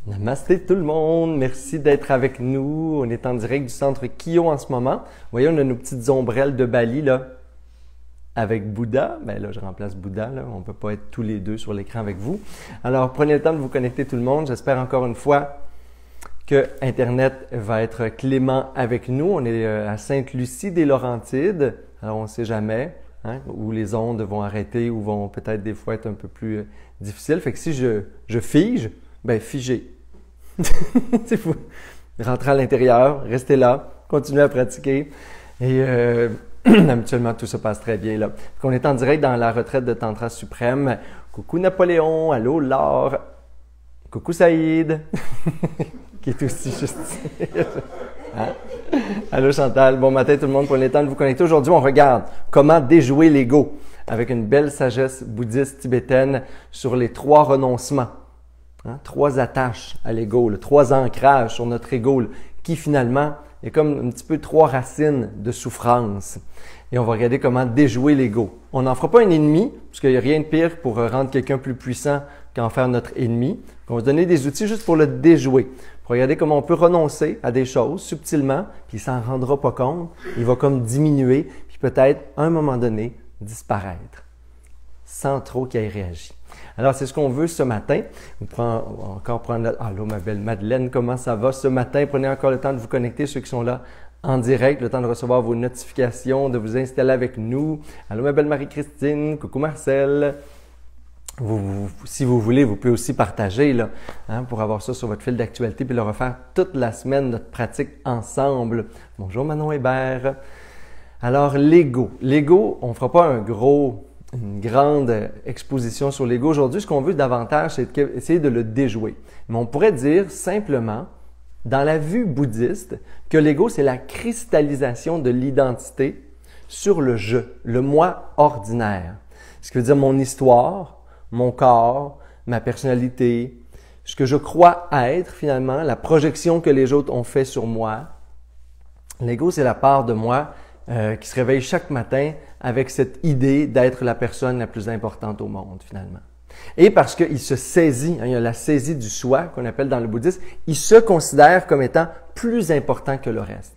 Namasté tout le monde, merci d'être avec nous. On est en direct du centre Kyo en ce moment. Vous voyez, on a nos petites ombrelles de Bali là, avec Bouddha. Ben là, je remplace Bouddha, là. On peut pas être tous les deux sur l'écran avec vous. Alors, prenez le temps de vous connecter tout le monde. J'espère encore une fois que Internet va être clément avec nous. On est à Sainte-Lucie des Laurentides. Alors, on ne sait jamais où les ondes vont arrêter ou vont peut-être des fois être un peu plus difficiles. Fait que si je fige, ben figez. C'est fou. Rentrez à l'intérieur, restez là, continuez à pratiquer. Et habituellement, tout se passe très bien là. Donc, on est en direct dans la retraite de Tantra Suprême. Coucou Napoléon, allô Laure, coucou Saïd, qui est aussi juste ici. Hein? Allô Chantal, bon matin tout le monde, prenez le temps de vous connecter. Aujourd'hui, on regarde comment déjouer l'ego avec une belle sagesse bouddhiste tibétaine sur les 3 renoncements. 3 attaches à l'ego, 3 ancrages sur notre ego, qui finalement est comme un petit peu 3 racines de souffrance. Et on va regarder comment déjouer l'ego. On n'en fera pas un ennemi, parce qu'il n'y a rien de pire pour rendre quelqu'un plus puissant qu'en faire notre ennemi. On va se donner des outils juste pour le déjouer. Pour regarder comment on peut renoncer à des choses subtilement, puis il s'en rendra pas compte. Il va comme diminuer, puis peut-être à un moment donné disparaître, sans trop qu'il ait réagi. Alors, c'est ce qu'on veut ce matin. On va encore prendre allô, ma belle Madeleine, comment ça va ce matin? Prenez encore le temps de vous connecter, ceux qui sont là en direct, le temps de recevoir vos notifications, de vous installer avec nous. Allô, ma belle Marie-Christine, coucou Marcel. Si vous voulez, vous pouvez aussi partager là, pour avoir ça sur votre fil d'actualité puis le refaire toute la semaine, notre pratique ensemble. Bonjour Manon Hébert. Alors, l'ego. L'ego, on ne fera pas une grande exposition sur l'ego. Aujourd'hui, ce qu'on veut davantage, c'est essayer de le déjouer. Mais on pourrait dire simplement, dans la vue bouddhiste, que l'ego, c'est la cristallisation de l'identité sur le je, le moi ordinaire. Ce qui veut dire mon histoire, mon corps, ma personnalité, ce que je crois être finalement, la projection que les autres ont fait sur moi. L'ego, c'est la part de moi qui se réveille chaque matin avec cette idée d'être la personne la plus importante au monde, finalement. Et parce qu'il se saisit, il y a la saisie du soi qu'on appelle dans le bouddhisme, il se considère comme étant plus important que le reste.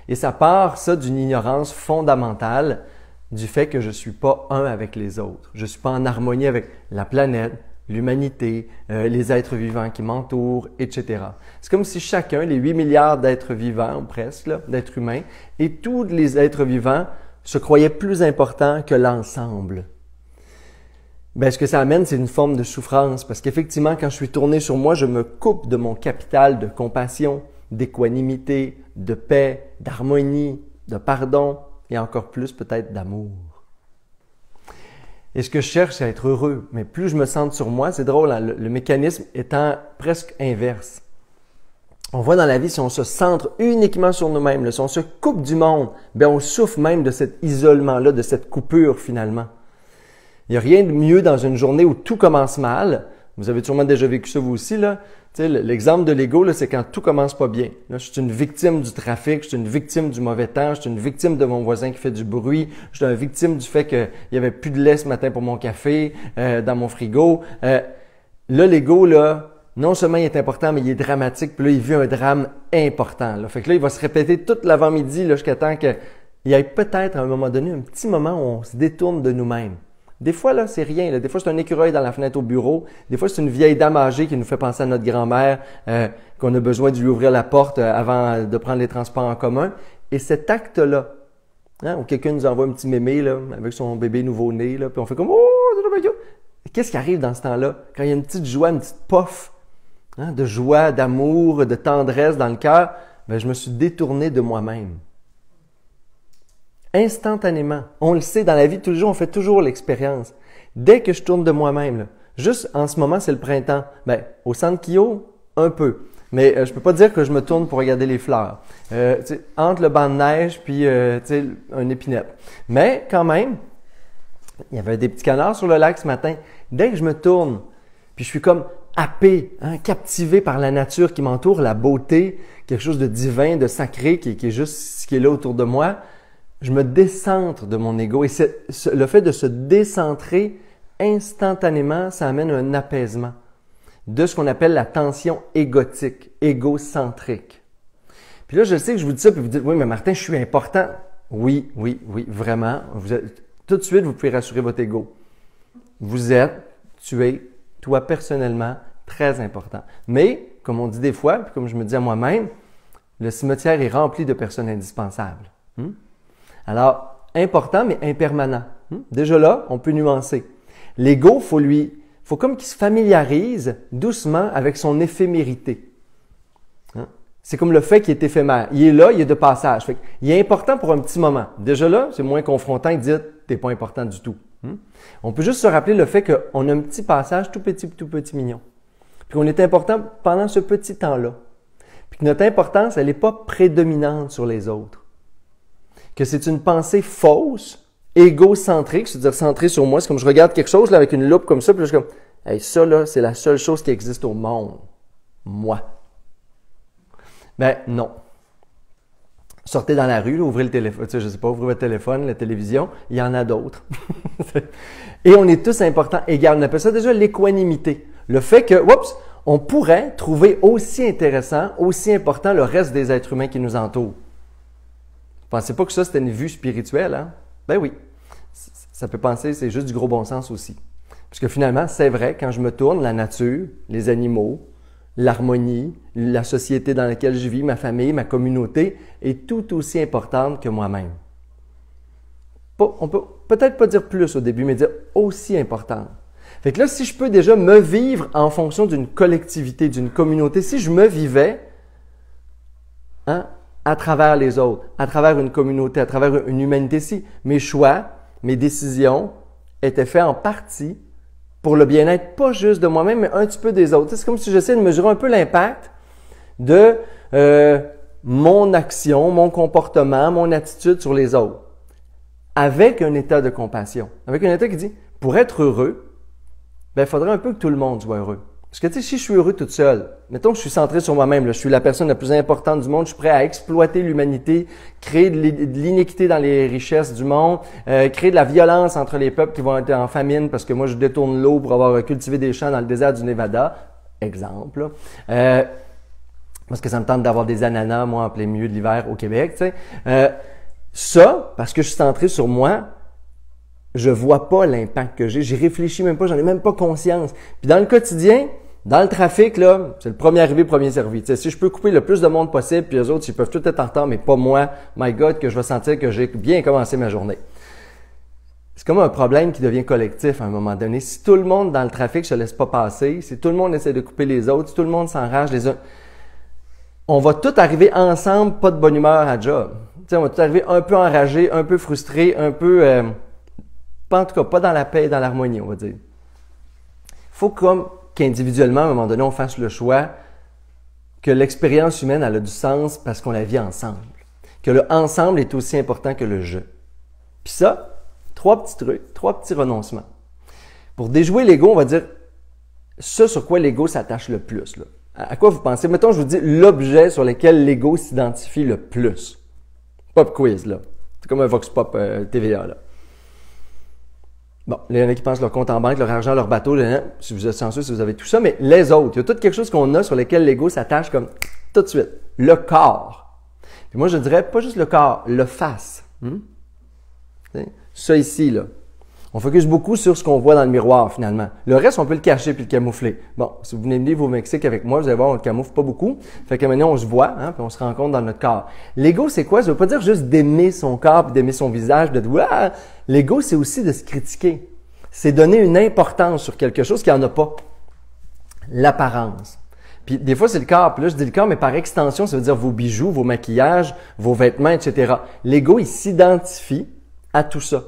Et ça part, ça, d'une ignorance fondamentale du fait que je ne suis pas un avec les autres. Je ne suis pas en harmonie avec la planète, l'humanité, les êtres vivants qui m'entourent, etc. C'est comme si chacun, les 8 milliards d'êtres vivants, ou presque, d'êtres humains, et tous les êtres vivants se croyaient plus importants que l'ensemble. Ben, ce que ça amène, c'est une forme de souffrance, parce qu'effectivement, quand je suis tourné sur moi, je me coupe de mon capital de compassion, d'équanimité, de paix, d'harmonie, de pardon, et encore plus peut-être d'amour. Et ce que je cherche, c'est à être heureux. Mais plus je me centre sur moi, c'est drôle, le mécanisme étant presque inverse. On voit dans la vie, si on se centre uniquement sur nous-mêmes, si on se coupe du monde, bien on souffre même de cet isolement-là, de cette coupure finalement. Il n'y a rien de mieux dans une journée où tout commence mal. Vous avez sûrement déjà vécu ça vous aussi, là. Tu sais, l'exemple de l'ego, là, c'est quand tout commence pas bien. Là, je suis une victime du trafic, je suis une victime du mauvais temps, je suis une victime de mon voisin qui fait du bruit, je suis une victime du fait qu'il y avait plus de lait ce matin pour mon café, dans mon frigo. Là, l'ego, là, non seulement il est important, mais il est dramatique, puis là, il vit un drame important. Là. Fait que là, il va se répéter toute l'avant-midi là, jusqu'à temps qu'il y ait peut-être à un moment donné un petit moment où on se détourne de nous-mêmes. Des fois, là, c'est rien. Là. Des fois, c'est un écureuil dans la fenêtre au bureau. Des fois, c'est une vieille dame âgée qui nous fait penser à notre grand-mère, qu'on a besoin de lui ouvrir la porte avant de prendre les transports en commun. Et cet acte-là, où quelqu'un nous envoie un petit mémé là, avec son bébé nouveau-né, là, puis on fait comme « Oh, c'est trop. Qu'est-ce qui arrive dans ce temps-là? Quand il y a une petite joie, une petite pof de joie, d'amour, de tendresse dans le cœur, ben, je me suis détourné de moi-même. Instantanément. On le sait, dans la vie de tous les jours, on fait toujours l'expérience. Dès que je tourne de moi-même, là, juste en ce moment, c'est le printemps. Ben, au centre Kyo, un peu. Mais je peux pas dire que je me tourne pour regarder les fleurs. Entre le banc de neige puis un épinette. Mais quand même, il y avait des petits canards sur le lac ce matin. Dès que je me tourne, puis je suis comme happé, captivé par la nature qui m'entoure, la beauté, quelque chose de divin, de sacré qui est juste ce qui est là autour de moi, je me décentre de mon ego. Et le fait de se décentrer instantanément, ça amène un apaisement. de ce qu'on appelle la tension égotique, égocentrique. Puis là, je sais que je vous dis ça, puis vous dites, oui, mais Martin, je suis important. Oui, vraiment. Tout de suite, vous pouvez rassurer votre ego. Tu es, toi personnellement, très important. Mais, comme on dit des fois, puis comme je me dis à moi-même, le cimetière est rempli de personnes indispensables. Alors, important, mais impermanent. Déjà là, on peut nuancer. L'ego, faut comme qu'il se familiarise doucement avec son éphémérité. C'est comme le fait qu'il est éphémère. Il est là, il est de passage. Fait il est important pour un petit moment. Déjà là, c'est moins confrontant que de dire « t'es pas important du tout ». On peut juste se rappeler le fait qu'on a un petit passage tout petit mignon. Puis qu'on est important pendant ce petit temps-là. Puis que notre importance, elle n'est pas prédominante sur les autres. Que c'est une pensée fausse, égocentrique, c'est-à-dire centrée sur moi. C'est comme je regarde quelque chose là, avec une loupe comme ça, puis là, je suis comme « hey, ça là, c'est la seule chose qui existe au monde. Moi. » Ben non. Sortez dans la rue, là, ouvrez le téléphone, je sais pas, ouvrez votre téléphone, la télévision, il y en a d'autres. Et on est tous importants égaux. On appelle ça déjà l'équanimité. Le fait que, on pourrait trouver aussi intéressant, aussi important le reste des êtres humains qui nous entourent. Pensez pas que ça, c'était une vue spirituelle, hein? Ben oui. Ça peut penser, c'est juste du gros bon sens aussi. Parce que finalement, c'est vrai, quand je me tourne, la nature, les animaux, l'harmonie, la société dans laquelle je vis, ma famille, ma communauté est tout aussi importante que moi-même. On peut peut-être pas dire plus au début, mais dire aussi importante. Fait que là, si je peux déjà me vivre en fonction d'une collectivité, d'une communauté, si je me vivais à travers les autres, à travers une communauté, à travers une humanité, si mes choix, mes décisions étaient faits en partie pour le bien-être, pas juste de moi-même, mais un petit peu des autres. C'est comme si j'essayais de mesurer un peu l'impact de mon action, mon comportement, mon attitude sur les autres, avec un état de compassion, avec un état qui dit, pour être heureux, il faudrait un peu que tout le monde soit heureux. Parce que tu sais, si je suis heureux toute seule, mettons que je suis centré sur moi-même, je suis la personne la plus importante du monde, je suis prêt à exploiter l'humanité, créer de l'inéquité dans les richesses du monde, créer de la violence entre les peuples qui vont être en famine parce que moi je détourne l'eau pour avoir cultivé des champs dans le désert du Nevada, exemple. Parce que ça me tente d'avoir des ananas, moi, en plein milieu de l'hiver au Québec, tu sais. Ça, parce que je suis centré sur moi, je vois pas l'impact que j'ai, j'y réfléchis même pas, j'en ai même pas conscience. Puis dans le quotidien, dans le trafic, là, c'est le premier arrivé, premier servi. Tu sais, si je peux couper le plus de monde possible, puis les autres, ils peuvent tout être en retard, mais pas moi, my God, que je vais sentir que j'ai bien commencé ma journée. C'est comme un problème qui devient collectif à un moment donné. Si tout le monde dans le trafic se laisse pas passer, si tout le monde essaie de couper les autres, si tout le monde s'enrage les uns, on va tous arriver ensemble, pas de bonne humeur à job. Tu sais, on va tous arriver un peu enragés, un peu frustrés, un peu, en tout cas, pas dans la paix et dans l'harmonie, on va dire. Faut qu'individuellement, à un moment donné, on fasse le choix que l'expérience humaine, elle a du sens parce qu'on la vit ensemble. Que le ensemble est aussi important que le je. Puis ça, 3 petits trucs, 3 petits renoncements. Pour déjouer l'ego, on va dire ce sur quoi l'ego s'attache le plus. Là. À quoi vous pensez? Mettons, je vous dis l'objet sur lequel l'ego s'identifie le plus. Pop quiz, là. C'est comme un Vox Pop TVA, là. Bon, il y en a qui pensent leur compte en banque, leur argent, leur bateau, si vous êtes chanceux, si vous avez tout ça, mais les autres, il y a tout quelque chose qu'on a sur lequel l'ego s'attache comme tout de suite. Le corps. Puis moi, je dirais pas juste le corps, le face. Ça ici, là. On focus beaucoup sur ce qu'on voit dans le miroir, finalement. Le reste, on peut le cacher puis le camoufler. Bon, si vous venez de vivre au Mexique avec moi, vous allez voir, on le camoufle pas beaucoup. Fait que maintenant, on se voit, puis on se rencontre dans notre corps. L'ego, c'est quoi? Ça veut pas dire juste d'aimer son corps puis d'aimer son visage, de dire, l'ego, c'est aussi de se critiquer. C'est donner une importance sur quelque chose qui en a pas. L'apparence. Puis des fois, c'est le corps. Puis là, je dis le corps, mais par extension, ça veut dire vos bijoux, vos maquillages, vos vêtements, etc. L'ego, il s'identifie à tout ça.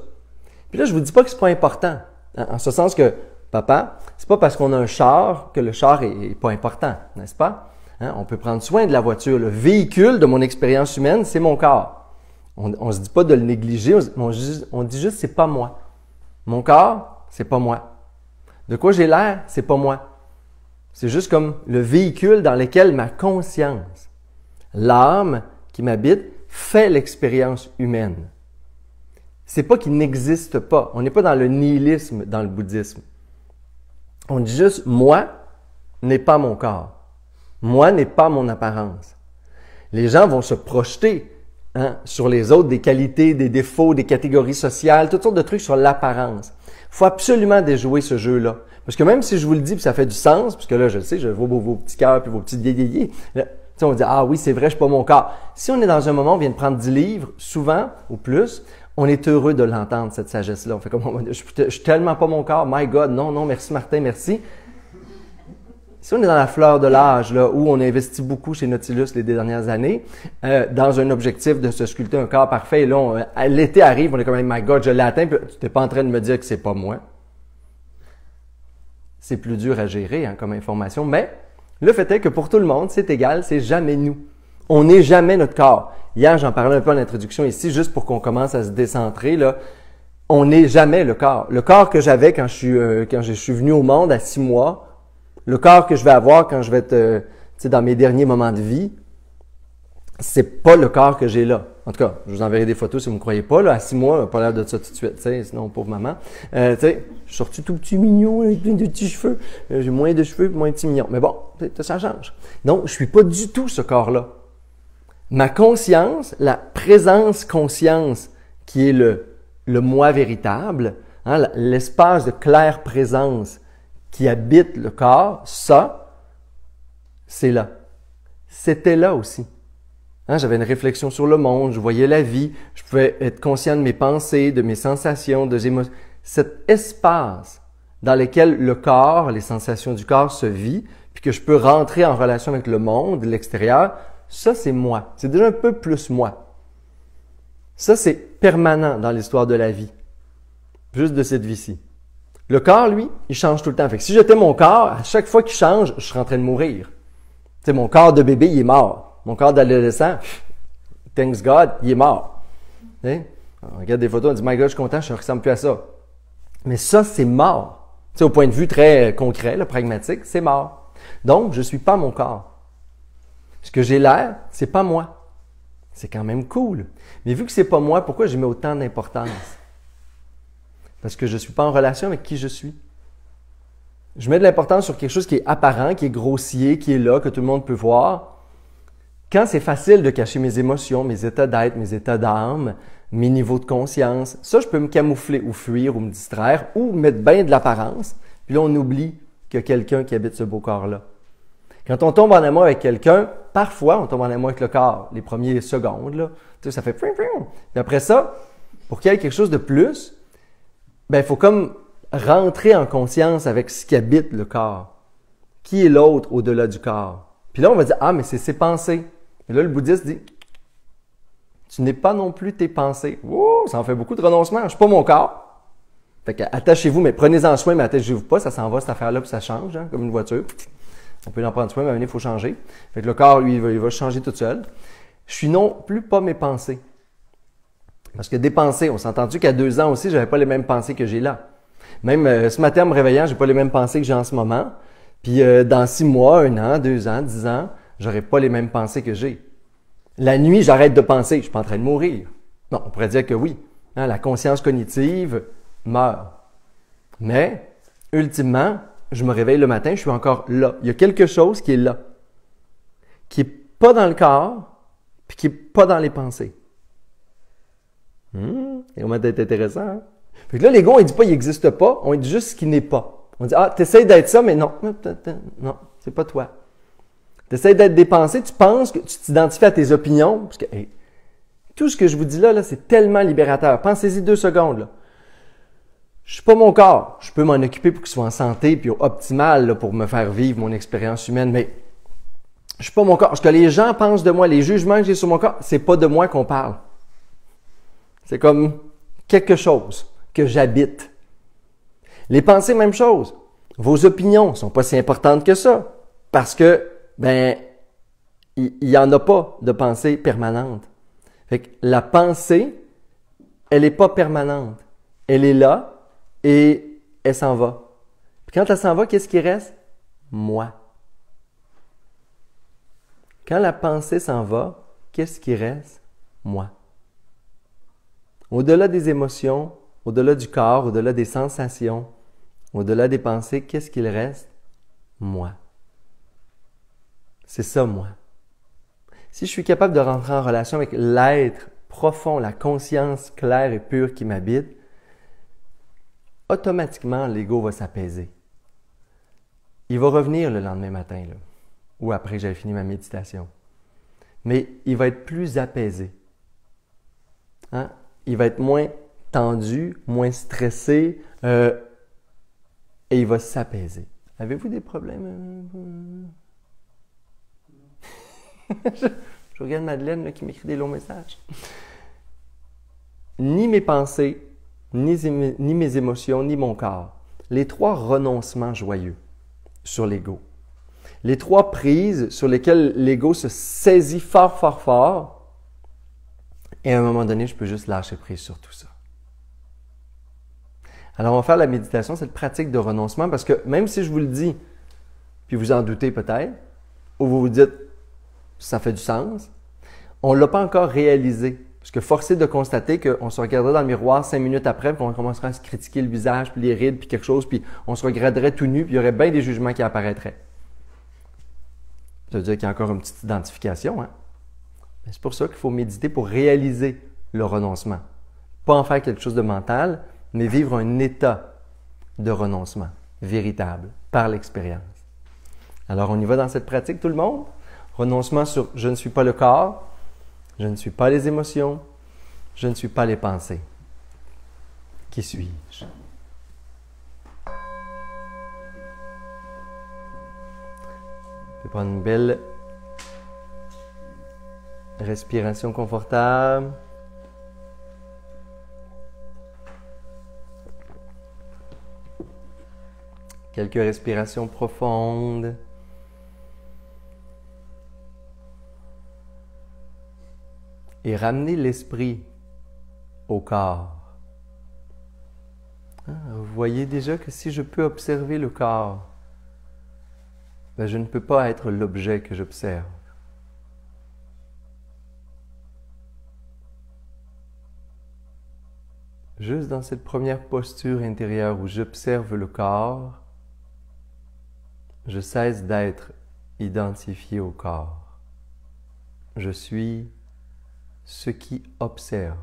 Puis là, je vous dis pas que c'est pas important. En ce sens que, papa, c'est pas parce qu'on a un char que le char est pas important, n'est-ce pas? On peut prendre soin de la voiture. Le véhicule de mon expérience humaine, c'est mon corps. On se dit pas de le négliger, on dit juste c'est pas moi. Mon corps, c'est pas moi. De quoi j'ai l'air, c'est pas moi. C'est juste comme le véhicule dans lequel ma conscience, l'âme qui m'habite, fait l'expérience humaine. C'est pas qu'il n'existe pas. On n'est pas dans le nihilisme dans le bouddhisme. On dit juste moi n'est pas mon corps. Moi n'est pas mon apparence. Les gens vont se projeter sur les autres, des qualités, des défauts, des catégories sociales, toutes sortes de trucs sur l'apparence. Il faut absolument déjouer ce jeu-là. Parce que même si je vous le dis, puis ça fait du sens, parce que là, je le sais, je vois vos petits cœurs puis vos petits yé. On dit, ah oui, c'est vrai, je suis pas mon corps. Si on est dans un moment, on vient de prendre 10 livres, souvent, ou plus, on est heureux de l'entendre, cette sagesse-là. On fait comme, je suis tellement pas mon corps, my God, non, merci Martin, merci. Si on est dans la fleur de l'âge, là, où on investit beaucoup chez Nautilus les dernières années, dans un objectif de se sculpter un corps parfait, et là, l'été arrive, on est comme, my God, je l'ai atteint, puis tu n'es pas en train de me dire que c'est pas moi. C'est plus dur à gérer comme information, mais le fait est que pour tout le monde, c'est égal, c'est jamais nous. On n'est jamais notre corps. Hier, j'en parlais un peu en introduction ici, juste pour qu'on commence à se décentrer, là. On n'est jamais le corps. Le corps que j'avais quand je suis venu au monde à 6 mois, le corps que je vais avoir quand je vais être dans mes derniers moments de vie, c'est pas le corps que j'ai là. En tout cas, je vous enverrai des photos si vous ne me croyez pas. Là, à 6 mois, on n'a pas l'air de ça tout de suite, sinon pauvre maman. Je suis sorti tout petit mignon avec plein de petits cheveux. J'ai moins de cheveux et moins de petits mignons. Mais bon, ça change. Donc, je suis pas du tout ce corps-là. Ma conscience, la présence conscience qui est le moi véritable, l'espace de claire présence qui habite le corps, ça, c'est là. C'était là aussi. J'avais une réflexion sur le monde, je voyais la vie, je pouvais être conscient de mes pensées, de mes sensations, de mes émotions. Cet espace dans lequel le corps, les sensations du corps se vit, puis que je peux rentrer en relation avec le monde, l'extérieur, ça c'est moi. C'est déjà un peu plus moi. Ça c'est permanent dans l'histoire de la vie, juste de cette vie-ci. Le corps, lui, il change tout le temps. Fait que si j'étais mon corps, à chaque fois qu'il change, je serais en train de mourir. Tu sais, mon corps de bébé, il est mort. Mon corps d'adolescent, thanks God, il est mort. On regarde des photos, on dit, my God, je suis content, je ne ressemble plus à ça. Mais ça, c'est mort. Tu sais, au point de vue très concret, là, pragmatique, c'est mort. Donc, je ne suis pas mon corps. Ce que j'ai l'air, c'est pas moi. C'est quand même cool. Mais vu que c'est pas moi, pourquoi j'y mets autant d'importance? Parce que je ne suis pas en relation avec qui je suis. Je mets de l'importance sur quelque chose qui est apparent, qui est grossier, qui est là, que tout le monde peut voir. Quand c'est facile de cacher mes émotions, mes états d'être, mes états d'âme, mes niveaux de conscience, ça, je peux me camoufler ou fuir ou me distraire ou mettre bien de l'apparence. Puis là, on oublie qu'il y a quelqu'un qui habite ce beau corps-là. Quand on tombe en amour avec quelqu'un, parfois, on tombe en amour avec le corps. Les premières secondes, là, tu sais, ça fait... Puis après ça, pour qu'il y ait quelque chose de plus, il faut comme rentrer en conscience avec ce qui habite le corps. Qui est l'autre au-delà du corps? Puis là, on va dire, mais c'est ses pensées. Et là, le bouddhiste dit, tu n'es pas non plus tes pensées. Wow, ça en fait beaucoup de renoncements. Je ne suis pas mon corps. Fait que attachez-vous, mais prenez-en soin, mais attachez-vous pas. Ça s'en va, cette affaire-là, puis ça change, comme une voiture. On peut en prendre soin, mais il faut changer. Fait que le corps, lui, il va changer tout seul. Je suis non plus pas mes pensées. Parce que des pensées, on s'est entendu qu'à 2 ans aussi, j'avais pas les mêmes pensées que j'ai là. Même ce matin, en me réveillant, j'ai pas les mêmes pensées que j'ai en ce moment. Puis dans 6 mois, 1 an, 2 ans, 10 ans, j'aurai pas les mêmes pensées que j'ai. La nuit, j'arrête de penser. Je suis pas en train de mourir. Non, on pourrait dire que oui. La conscience cognitive meurt. Mais, ultimement, je me réveille le matin, je suis encore là. Il y a quelque chose qui est là. Qui est pas dans le corps, puis qui est pas dans les pensées. C'est vraiment intéressant, hein? Fait que là, l'ego, il dit pas il n'existe pas, on dit juste ce qui n'est pas. On dit, t'essayes d'être ça, mais non. Non, c'est pas toi. T'essayes d'être des pensées, tu penses que tu t'identifies à tes opinions, parce que tout ce que je vous dis là, c'est tellement libérateur. Pensez-y 2 secondes, là. Je suis pas mon corps. Je peux m'en occuper pour qu'il soit en santé, puis optimal, là, pour me faire vivre mon expérience humaine, mais je suis pas mon corps. Ce que les gens pensent de moi, les jugements que j'ai sur mon corps, c'est pas de moi qu'on parle. C'est comme quelque chose que j'habite. Les pensées, même chose. Vos opinions sont pas si importantes que ça. Parce que, il y en a pas de pensée permanente. Fait que la pensée, elle est pas permanente. Elle est là et elle s'en va. Puis quand elle s'en va, qu'est-ce qui reste? Moi. Quand la pensée s'en va, qu'est-ce qui reste? Moi. Au-delà des émotions, au-delà du corps, au-delà des sensations, au-delà des pensées, qu'est-ce qu'il reste? Moi. c'est ça, moi. Si je suis capable de rentrer en relation avec l'être profond, la conscience claire et pure qui m'habite, automatiquement, l'ego va s'apaiser. Il va revenir le lendemain matin, là, ou après que j'avais fini ma méditation. Mais il va être plus apaisé. Hein? Il va être moins tendu, moins stressé, et il va s'apaiser. Avez-vous des problèmes? Je regarde Madeleine là, qui m'écrit des longs messages. Ni mes pensées, ni mes émotions, ni mon corps. Les trois renoncements joyeux sur l'ego. Les trois prises sur lesquelles l'ego se saisit fort, fort, fort. Et à un moment donné, je peux juste lâcher prise sur tout ça. Alors, on va faire la méditation, cette pratique de renoncement, parce que même si je vous le dis, puis vous en doutez peut-être, ou vous vous dites, ça fait du sens, on ne l'a pas encore réalisé. Parce que force est de constater qu'on se regardera dans le miroir 5 minutes après, puis qu'on commencera à se critiquer le visage, puis les rides, puis quelque chose, puis on se regarderait tout nu, puis il y aurait bien des jugements qui apparaîtraient. Ça veut dire qu'il y a encore une petite identification. Hein? Mais c'est pour ça qu'il faut méditer pour réaliser le renoncement. Pas en faire quelque chose de mental, mais vivre un état de renoncement véritable par l'expérience. Alors, on y va dans cette pratique, tout le monde? Renoncement sur « je ne suis pas le corps », je ne suis pas les émotions, je ne suis pas les pensées. Qui suis-je? Je vais prendre une belle respiration confortable. Quelques respirations profondes. Et ramener l'esprit au corps. Vous voyez déjà que si je peux observer le corps, ben je ne peux pas être l'objet que j'observe. Juste dans cette première posture intérieure où j'observe le corps, je cesse d'être identifié au corps. Je suis ce qui observe,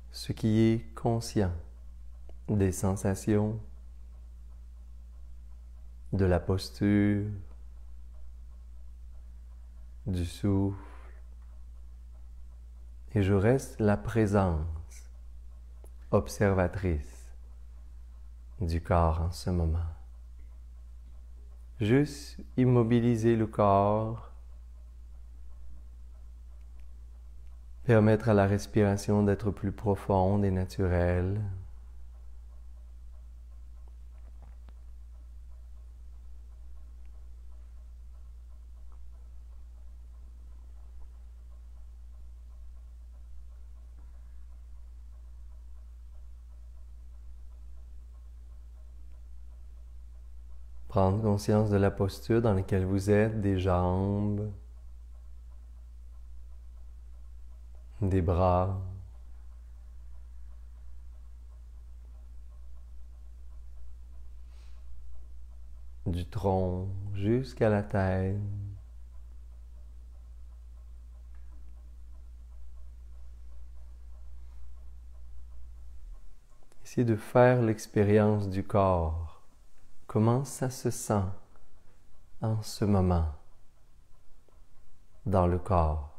ce qui est conscient des sensations, de la posture, du souffle, et je reste la présence observatrice du corps en ce moment. Juste immobiliser le corps, permettre à la respiration d'être plus profonde et naturelle. Prendre conscience de la posture dans laquelle vous êtes, des jambes, des bras, du tronc jusqu'à la tête. Essayez de faire l'expérience du corps. Comment ça se sent en ce moment dans le corps?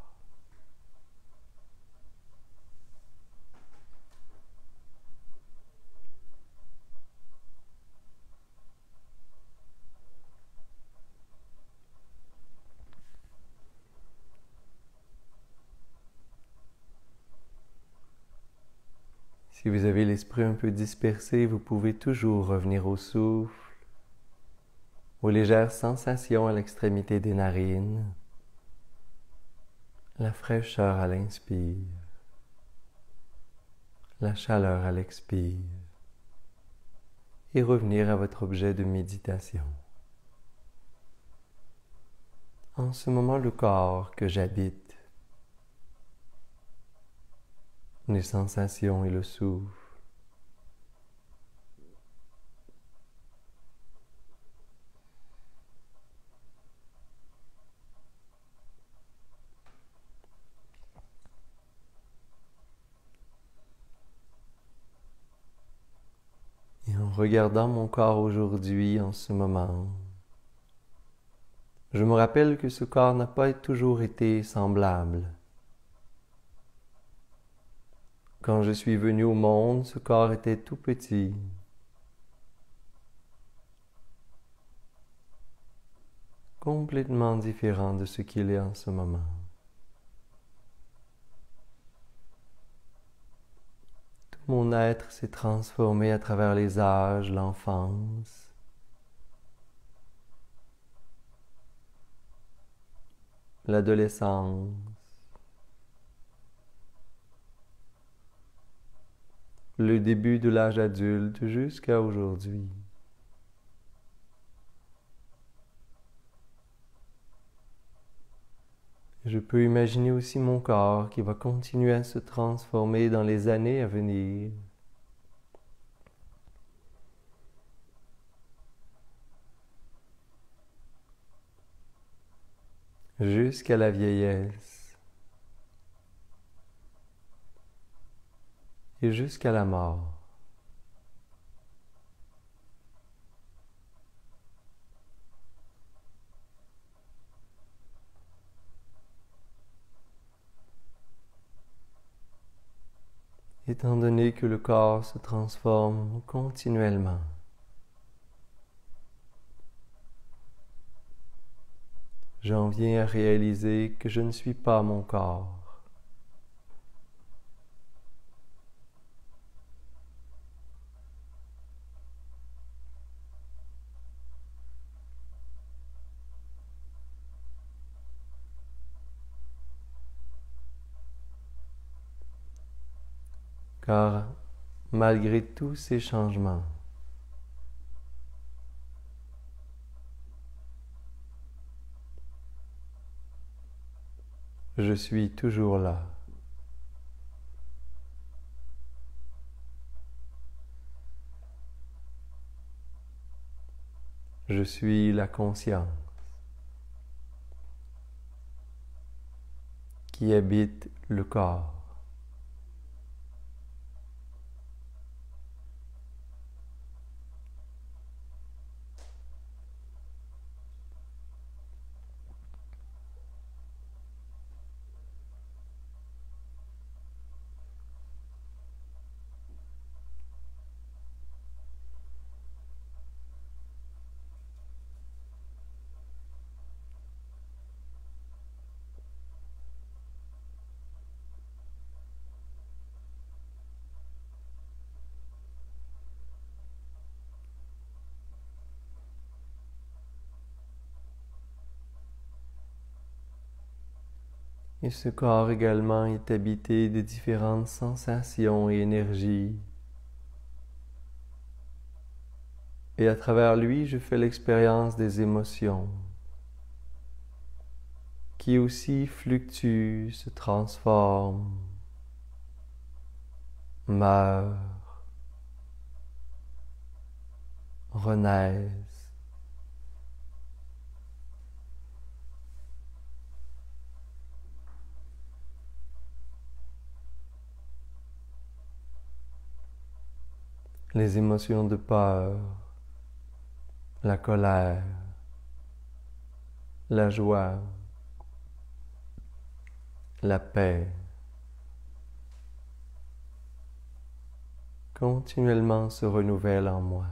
Si vous avez l'esprit un peu dispersé, vous pouvez toujours revenir au souffle, aux légères sensations à l'extrémité des narines, la fraîcheur à l'inspire, la chaleur à l'expire, et revenir à votre objet de méditation. En ce moment, le corps que j'habite, les sensations et le souffle, regardant mon corps aujourd'hui, en ce moment, je me rappelle que ce corps n'a pas toujours été semblable. Quand je suis venu au monde, ce corps était tout petit. Complètement différent de ce qu'il est en ce moment. Tout mon être s'est transformé à travers les âges, l'enfance, l'adolescence, le début de l'âge adulte jusqu'à aujourd'hui. Je peux imaginer aussi mon corps qui va continuer à se transformer dans les années à venir. Jusqu'à la vieillesse et jusqu'à la mort. Étant donné que le corps se transforme continuellement, j'en viens à réaliser que je ne suis pas mon corps. Car malgré tous ces changements, je suis toujours là. Je suis la conscience qui habite le corps. Et ce corps également est habité de différentes sensations et énergies. Et à travers lui, je fais l'expérience des émotions qui aussi fluctuent, se transforment, meurent, renaissent. Les émotions de peur, la colère, la joie, la paix, continuellement se renouvellent en moi.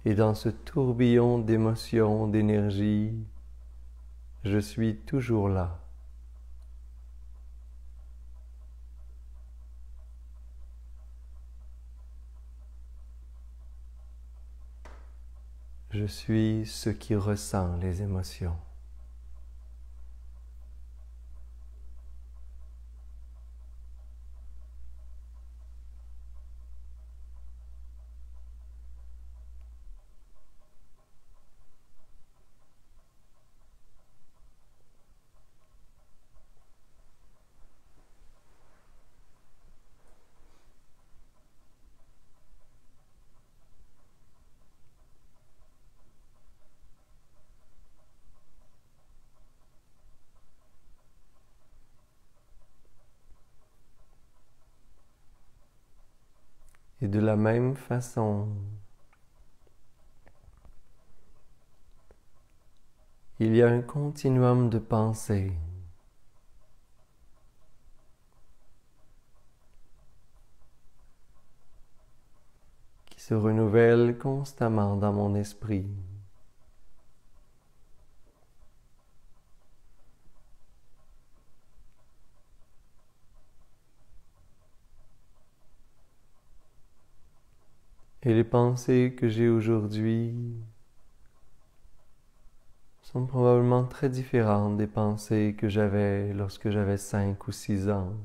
Et dans ce tourbillon d'émotions, d'énergie, je suis toujours là. Je suis ce qui ressent les émotions. Et de la même façon, il y a un continuum de pensée qui se renouvelle constamment dans mon esprit. Et les pensées que j'ai aujourd'hui sont probablement très différentes des pensées que j'avais lorsque j'avais 5 ou 6 ans.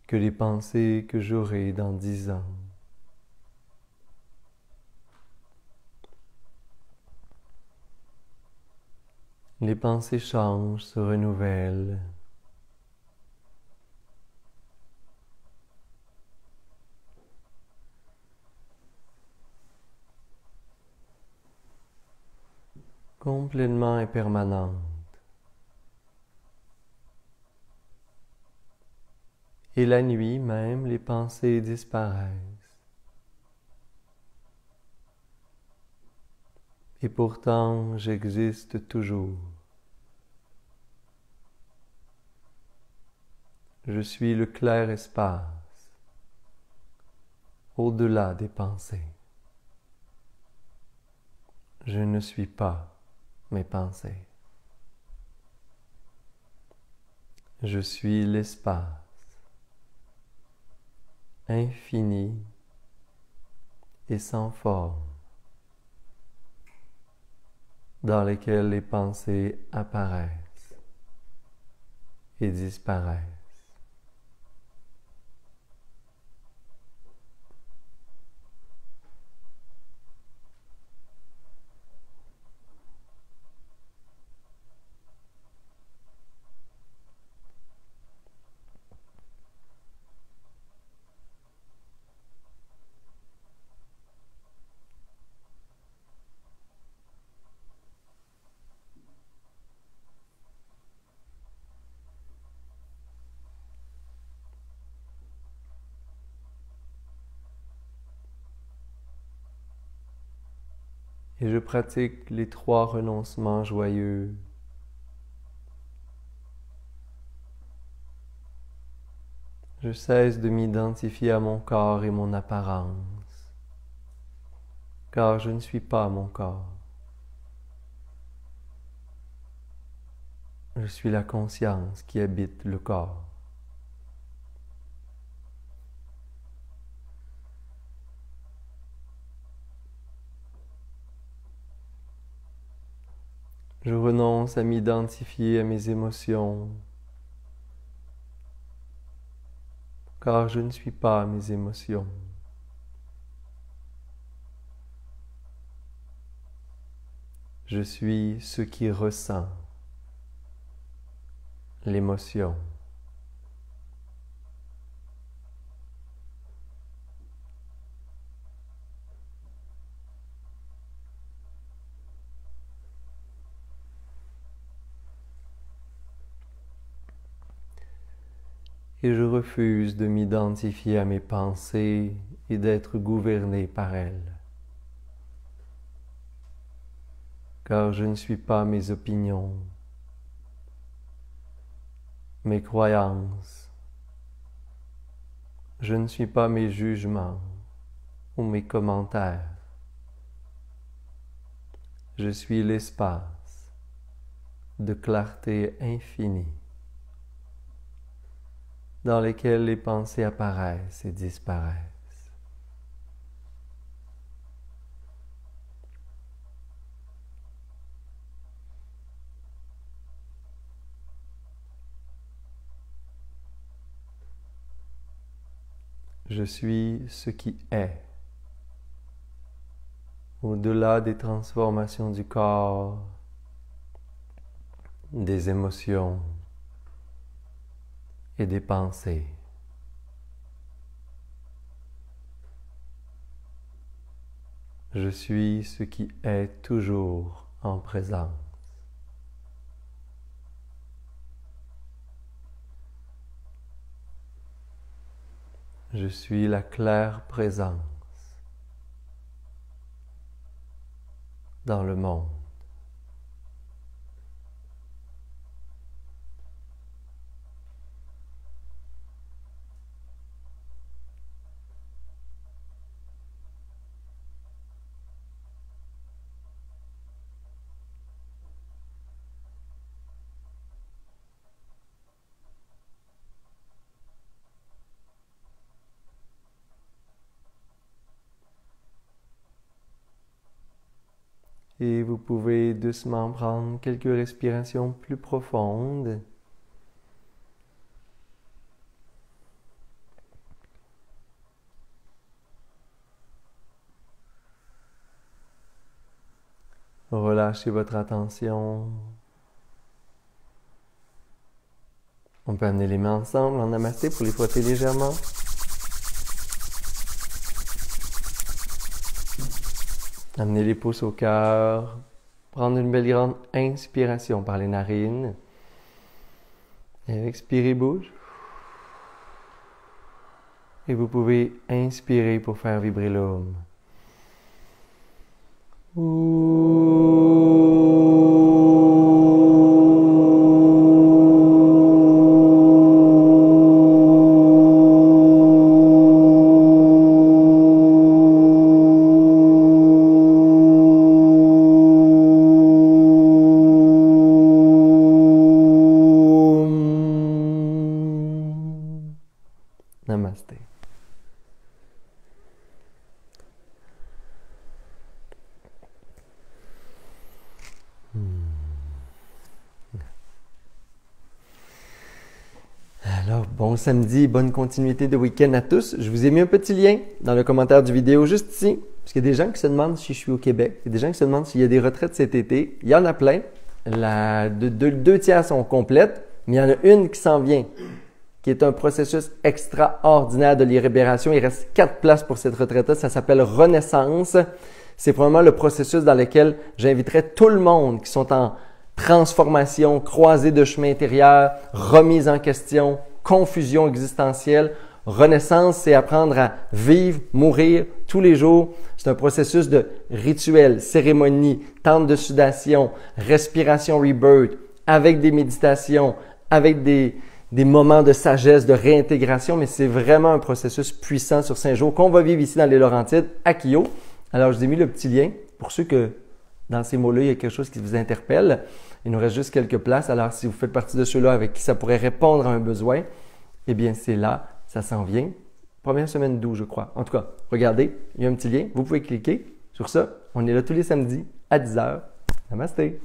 Que les pensées que j'aurai dans 10 ans. Les pensées changent, se renouvellent. Complètement impermanentes. Et la nuit même, les pensées disparaissent. Et pourtant, j'existe toujours. Je suis le clair espace, au-delà des pensées. Je ne suis pas mes pensées. Je suis l'espace, infini et sans forme, dans lequel les pensées apparaissent et disparaissent. Et je pratique les 3 renoncements joyeux. Je cesse de m'identifier à mon corps et mon apparence, car je ne suis pas mon corps. Je suis la conscience qui habite le corps. Je renonce à m'identifier à mes émotions, car je ne suis pas mes émotions. Je suis ce qui ressent l'émotion. Et je refuse de m'identifier à mes pensées et d'être gouverné par elles, car je ne suis pas mes opinions, mes croyances, je ne suis pas mes jugements ou mes commentaires. Je suis l'espace de clarté infinie dans lequel les pensées apparaissent et disparaissent. Je suis ce qui est, au-delà des transformations du corps, des émotions et des pensées. Je suis ce qui est toujours en présence. Je suis la claire présence dans le monde. Et vous pouvez doucement prendre quelques respirations plus profondes. Relâchez votre attention. On peut amener les mains ensemble en namasté pour les frotter légèrement. Amenez les pouces au cœur. Prendre une belle grande inspiration par les narines. Et expirez, bouge. Et vous pouvez inspirer pour faire vibrer l'homme. Namasté. Alors, bon samedi, bonne continuité de week-end à tous. Je vous ai mis un petit lien dans le commentaire du vidéo juste ici, parce qu'il y a des gens qui se demandent si je suis au Québec. Il y a des gens qui se demandent s'il y a des retraites cet été. Il y en a plein. Deux tiers sont complètes, mais il y en a une qui s'en vient, qui est un processus extraordinaire de libération. Il reste 4 places pour cette retraite-là. Ça s'appelle Renaissance. C'est probablement le processus dans lequel j'inviterai tout le monde qui sont en transformation, croisée de chemin intérieur, remise en question, confusion existentielle. Renaissance, c'est apprendre à vivre, mourir tous les jours. C'est un processus de rituel, cérémonie, tente de sudation, respiration rebirth, avec des méditations, avec des moments de sagesse, de réintégration, mais c'est vraiment un processus puissant sur 5 jours qu'on va vivre ici dans les Laurentides, à Kio. Alors, je vous ai mis le petit lien pour ceux que dans ces mots-là, il y a quelque chose qui vous interpelle. Il nous reste juste quelques places. Alors, si vous faites partie de ceux-là avec qui ça pourrait répondre à un besoin, eh bien, c'est là, ça s'en vient. Première semaine d'août, je crois. En tout cas, regardez, il y a un petit lien. Vous pouvez cliquer. Sur ça, on est là tous les samedis à 10h. Namasté!